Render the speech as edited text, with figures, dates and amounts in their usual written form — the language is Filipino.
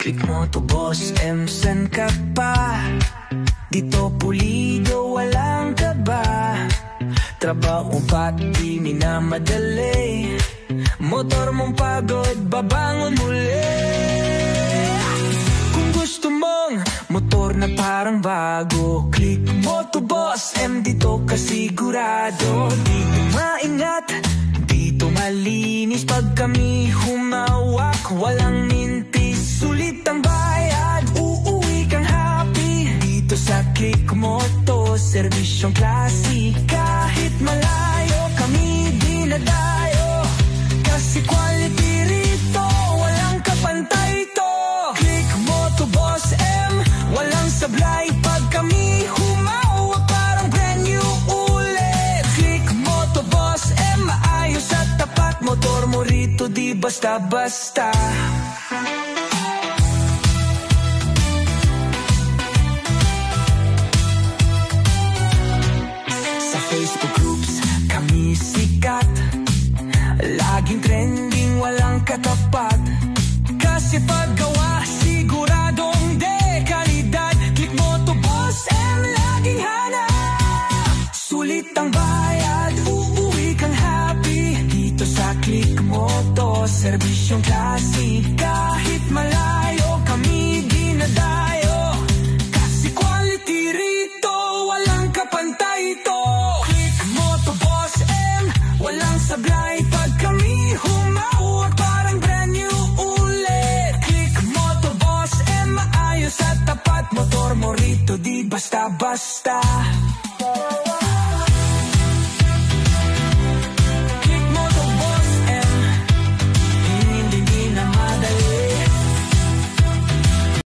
Click mo to Boss M, san ka pa? Dito pulido, walang kaba. Trabaho ba't di minamadali? Motor mong pagod, babangon muli. Kung gusto mong motor na parang bago, click mo to Boss M, dito ka sigurado. Dito maingat, dito malinis. Pag kami humawak, walang mintis. Sulit ang bayad, uuwi kang happy. Dito sa Click Moto, serbisyong klase. Kahit malayo, kami dinadayo. Kasi quality rito, walang kapantay to. Click Moto Boss M, walang sablay. Pag kami humawak, parang brand new ulit. Click Moto Boss M, maayos at tapat. Motor mo rito, di basta-basta. Sa Facebook groups, kami sikat. Laging trending, walang katapat. Kasi paggawa, siguradong dekalidad. Click mo to Boss M, laging hanap. Sulit ang bayad, uuwi kang happy. Dito sa Click mo to, serbisyong klase. Kahit malayo, kami dinadayo. Kasi quality rito, walang kapantay to. Click mo to Boss M, walang sablay. Pag kami humawak, parang brand new ulit. Click mo to Boss M, maayos at tapat. Motor mo rito, di basta-basta.